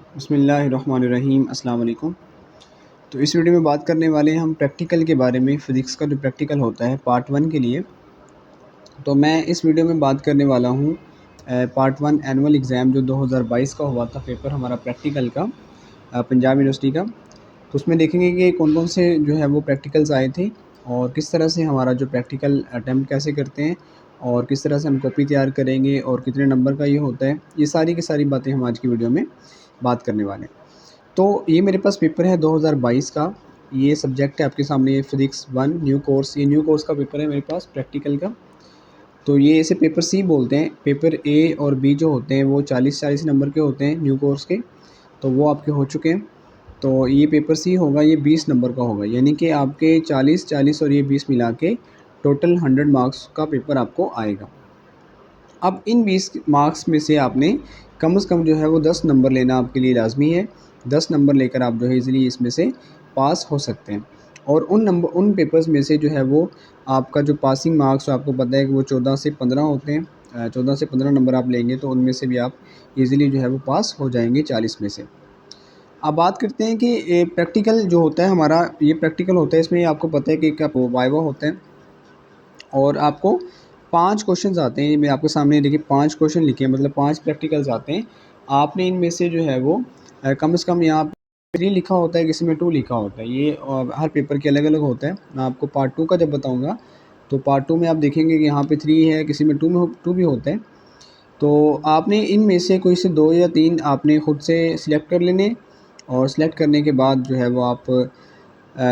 बिस्मिल्लाहिर्रहमानिर्रहीम अस्सलाम वालेकुम। तो इस वीडियो में बात करने वाले हैं हम प्रैक्टिकल के बारे में। फ़िज़िक्स का जो प्रैक्टिकल होता है पार्ट 1 के लिए, तो मैं इस वीडियो में बात करने वाला हूँ पार्ट 1 एनुअल एग्ज़ाम जो 2022 का हुआ था पेपर हमारा प्रैक्टिकल का, पंजाब यूनिवर्सिटी का। तो उसमें देखेंगे कि कौन-कौन से जो है वो प्रैक्टिकल्स आए थे और किस तरह से हमारा जो प्रैक्टिकल अटेम्प्ट कैसे करते हैं और किस तरह से हम कॉपी तैयार करेंगे और कितने नंबर का ये होता है। ये सारी की सारी बातें हम आज की वीडियो में बात करने वाले हैं। तो ये मेरे पास पेपर है 2022 का। ये सब्जेक्ट है आपके सामने, ये फ़िज़िक्स 1 न्यू कोर्स, ये न्यू कोर्स का पेपर है मेरे पास प्रैक्टिकल का। तो ये इसे पेपर सी बोलते हैं। पेपर ए और बी जो होते हैं वो 40-40 नंबर के होते हैं न्यू कोर्स के, तो वो आपके हो चुके हैं। तो ये पेपर सी होगा, ये 20 नंबर का होगा, यानी कि आपके 40-40 और ये 20 मिला के टोटल 100 मार्क्स का पेपर आपको आएगा। अब इन 20 मार्क्स में से आपने कम से कम जो है वो 10 नंबर लेना आपके लिए लाज़मी है। 10 नंबर लेकर आप जो है ईज़िली इसमें से पास हो सकते हैं। और उन पेपर्स में से जो है वो आपका जो पासिंग मार्क्स आपको पता है कि वो 14 से 15 होते हैं। 14 से 15 नंबर आप लेंगे तो उनमें से भी आप ईज़िली जो है वो पास हो जाएँगे 40 में से। अब बात करते हैं कि प्रैक्टिकल जो होता है हमारा, ये प्रैक्टिकल होता है, इसमें आपको पता है कि एक वाइवा होता है और आपको 5 क्वेश्चन्स आते हैं। मैं आपके सामने देखिए 5 क्वेश्चन लिखे हैं, मतलब 5 प्रैक्टिकल्स आते हैं। आपने इनमें से जो है वो कम से कम यहाँ पे 3 लिखा होता है, किसी में 2 लिखा होता है। ये हर पेपर के अलग-अलग होता है। मैं आपको पार्ट 2 का जब बताऊँगा तो पार्ट 2 में आप देखेंगे कि यहाँ पे 3 है, किसी में 2 भी होता है। तो आपने इनमें से कोई से 2 या 3 आपने खुद से सिलेक्ट कर लेने और सिलेक्ट करने के बाद जो है वो आप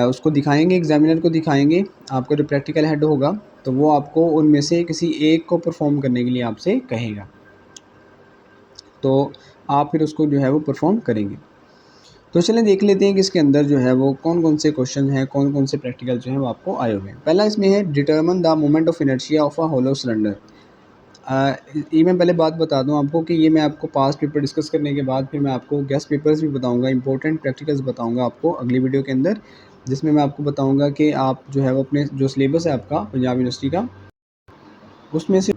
उसको दिखाएँगे, एग्ज़ामिनर को दिखाएँगे। आपका जो प्रैक्टिकल हेड होगा तो वो आपको उनमें से किसी एक को परफ़ॉर्म करने के लिए आपसे कहेगा। तो आप फिर उसको जो है वो परफ़ॉर्म करेंगे। तो चलिए देख लेते हैं कि इसके अंदर जो है वो कौन-कौन से क्वेश्चन हैं, कौन-कौन से प्रैक्टिकल जो हैं वो आपको आए हुए हैं। पहला इसमें है determine the moment of inertia of a hollow cylinder. ये मैं पहले बात बता दूँ आपको कि ये मैं आपको पास्ट पेपर डिस्कस करने के बाद फिर मैं आपको गेस्ट पेपर्स भी बताऊँगा, इंपॉर्टेंट प्रैक्टिकल्स बताऊँगा आपको अगली वीडियो के अंदर, जिसमें मैं आपको बताऊँगा कि आप जो है वो अपने जो सिलेबस है आपका पंजाब यूनिवर्सिटी का, उसमें से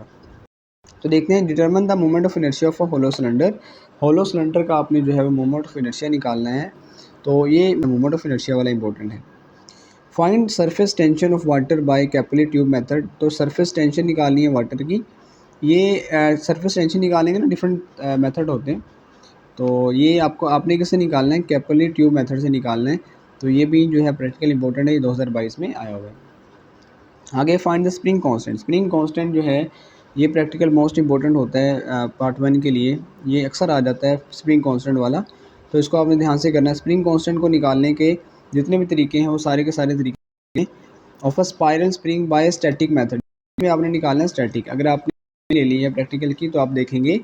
तो देखते हैं determine the moment of inertia of a hollow cylinder. Hollow cylinder का आपने जो है वो मोमेंट ऑफ इनर्शिया निकालना है। तो ये मोमेंट ऑफ इनर्शिया वाला इंपॉर्टेंट है। Find surface tension of water bye capillary tube method. तो सरफेस टेंशन निकालनी है वाटर की। ये सरफेस टेंशन निकालेंगे ना, डिफरेंट मेथड होते हैं। तो ये आपने किससे निकालना है, कैपिलरी ट्यूब मेथड से निकालना है। तो ये भी जो है प्रैक्टिकल इंपॉर्टेंट है, ये 2022 में आया हुआ है। आगे find the spring constant. Spring constant जो है ये प्रैक्टिकल मोस्ट इंपॉर्टेंट होता है पार्ट 1 के लिए। ये अक्सर आ जाता है स्प्रिंग कांस्टेंट वाला, तो इसको आपने ध्यान से करना है। स्प्रिंग कांस्टेंट को निकालने के जितने भी तरीके हैं वो सारे के सारे तरीके of a spiral spring by static method में आपने निकालना है स्टैटिक। अगर आपने ले ली है प्रैक्टिकल की तो आप देखेंगे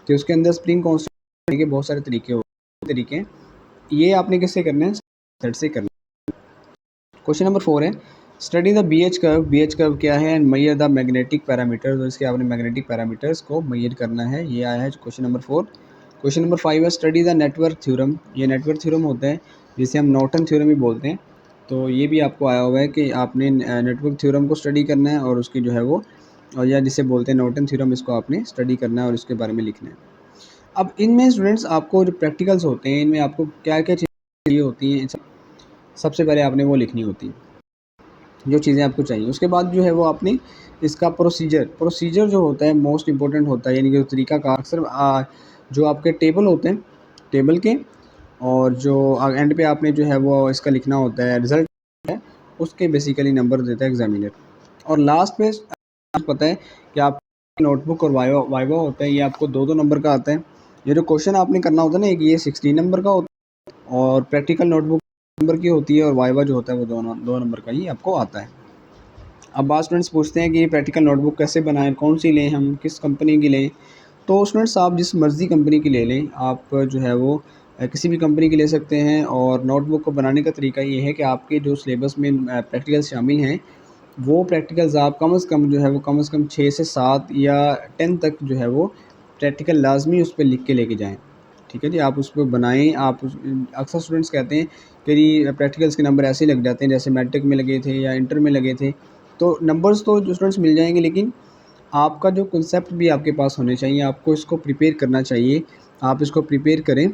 कि उसके अंदर स्प्रिंग कांस्टेंट के बहुत सारे तरीके हैं। ये आपने किससे करना है, मेथड से करना है। क्वेश्चन नंबर 4 है study the BH curve. BH curve क्या है and measure the magnetic parameter. तो इसके आपने मैग्नेटिक पैरामीटर्स को मेजर करना है। ये आया है क्वेश्चन नंबर 4। क्वेश्चन नंबर 5 है स्टडी द नेटवर्क थ्योरम। ये नेटवर्क थ्योरम होता है जिसे हम नॉर्टन थ्योरम भी बोलते हैं। तो ये भी आपको आया हुआ है कि आपने नेटवर्क थ्योरम को स्टडी करना है और उसकी जो है वो, और या जिसे बोलते हैं नॉर्टन थ्योरम, इसको आपने स्टडी करना है और इसके बारे में लिखना है। अब इनमें स्टूडेंट्स आपको जो प्रैक्टिकल्स होते हैं इनमें आपको क्या क्या चीज़ें होती हैं, सबसे पहले आपने वो लिखनी होती है जो चीज़ें आपको चाहिए। उसके बाद जो है वो आपने इसका प्रोसीजर जो होता है मोस्ट इंपॉर्टेंट होता है, यानी कि तरीका का अक्सर जो आपके टेबल होते हैं टेबल के, और जो एंड पे आपने जो है वो इसका लिखना होता है रिज़ल्ट है, उसके बेसिकली नंबर देता है एग्जामिनर। और लास्ट में पता है कि आप नोटबुक और वाइवा होता है, ये आपको 2-2 नंबर का आता है। ये जो क्वेश्चन आपने करना होता है ना, एक ये 16 नंबर का होता है और प्रैक्टिकल नोटबुक नंबर की होती है और वाइवा जो होता है वो 2 नंबर का ही आपको आता है। अब बात स्टूडेंट्स पूछते हैं कि प्रैक्टिकल नोटबुक कैसे बनाएं, कौन सी लें, हम किस कंपनी की लें। तो स्टूडेंट्स आप जिस मर्ज़ी कंपनी की ले लें, आप जो है वो किसी भी कंपनी की ले सकते हैं। और नोटबुक को बनाने का तरीका ये है कि आपके जो सिलेबस में प्रैक्टिकल्स शामिल हैं वो प्रैक्टिकल्स आप कम से कम जो है वो कम से कम 6 से 7 या 10 तक जो है वो प्रैक्टिकल लाजमी उस पे लिख के लेके जाएँ। ठीक है जी, आप उस पे बनाएँ। अक्सर स्टूडेंट्स कहते हैं कि जी प्रैक्टिकल्स के नंबर ऐसे ही लग जाते हैं जैसे मैट्रिक में लगे थे या इंटर में लगे थे। तो नंबर्स तो जो स्टूडेंट्स मिल जाएंगे, लेकिन आपका जो कंसेप्ट भी आपके पास होने चाहिए, आपको इसको प्रिपेयर करना चाहिए। आप इसको प्रिपेयर करें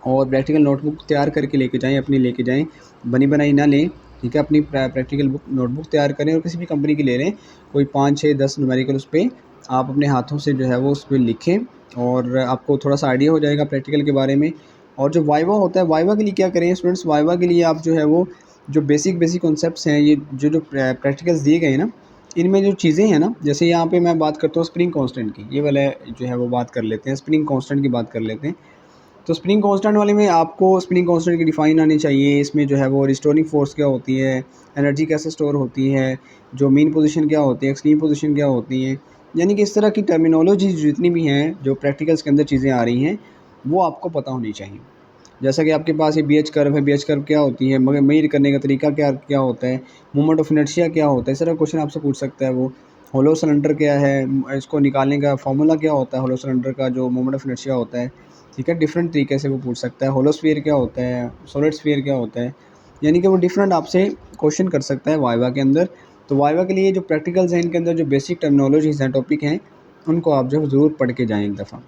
और प्रैक्टिकल नोटबुक तैयार करके लेके जाएँ, अपनी लेके जाएँ, बनी बनाई ना लें, ठीक है। अपनी प्रैक्टिकल बुक नोटबुक तैयार करें और किसी भी कंपनी की ले लें, कोई 5, 6, 10 न्यूमेरिकल उस पे आप अपने हाथों से जो है वो उस पे लिखें और आपको थोड़ा-सा आइडिया हो जाएगा प्रैक्टिकल के बारे में। और जो वाइवा होता है, वाइवा के लिए क्या करें स्टूडेंट्स, वाइवा के लिए आप जो है वो जो बेसिक कॉन्सेप्ट्स हैं, ये जो प्रैक्टिकल्स दिए गए हैं ना, इनमें जो चीज़ें हैं ना, जैसे यहाँ पे मैं बात करता हूँ स्प्रिंग कांस्टेंट की, ये वाला जो है वो बात कर लेते हैं, स्प्रिंग कांस्टेंट की बात कर लेते हैं। तो स्प्रिंग कांस्टेंट वाले में आपको स्प्रिंग कांस्टेंट की डिफाइन आनी चाहिए। इसमें जो है वो रिस्टोरिंग फोर्स क्या होती है, एनर्जी कैसे स्टोर होती है, जो मीन पोजीशन क्या होती है, एक्सट्रीम पोजीशन क्या होती है, यानी कि इस तरह की टर्मिनोलॉजी जितनी भी हैं जो प्रैक्टिकल्स के अंदर चीज़ें आ रही हैं, वो आपको पता होनी चाहिए। जैसा कि आपके पास ये बीएच कर्व है, बीएच कर्व क्या होती है, मगर मेजर करने का तरीका क्या क्या होता है, मोमेंट ऑफ इनर्शिया क्या होता है, इस तरह क्वेश्चन आपसे पूछ सकता है वो। होलो सिलेंडर क्या है, इसको निकालने का फॉर्मूला क्या होता है, होलो सिलेंडर का जो मोमेंट ऑफ इनर्शिया होता है, ठीक है। डिफरेंट तरीके से वो पूछ सकता है। होलोस्फीयर क्या होता है, सॉलिड स्फीयर क्या होता है, यानी कि वो डिफरेंट आपसे क्वेश्चन कर सकता है वाइवा के अंदर। तो वाइवा के लिए जो प्रैक्टिकल्स हैं, इनके अंदर जो बेसिक टर्मिनोलॉजीज़ हैं, टॉपिक हैं, उनको आप जो है ज़रूर पढ़ के जाएँ एक दफ़ा।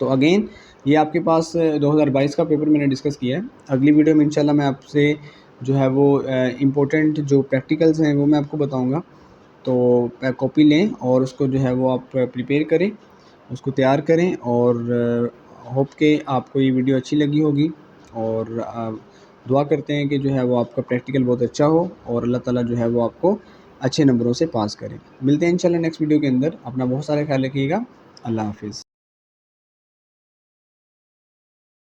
तो अगेन ये आपके पास 2022 का पेपर मैंने डिस्कस किया है। अगली वीडियो में इंशाल्लाह मैं आपसे जो है वो इम्पोर्टेंट जो प्रैक्टिकल्स हैं वो मैं आपको बताऊँगा। तो कॉपी लें और उसको जो है वो आप प्रिपेयर करें, उसको तैयार करें और होप के आपको ये वीडियो अच्छी लगी होगी। और दुआ करते हैं कि जो है वो आपका प्रैक्टिकल बहुत अच्छा हो और अल्लाह ताला जो है वो आपको अच्छे नंबरों से पास करे। मिलते हैं इंशाल्लाह नेक्स्ट वीडियो के अंदर। अपना बहुत सारा ख्याल रखिएगा। अल्लाह हाफ़िज़।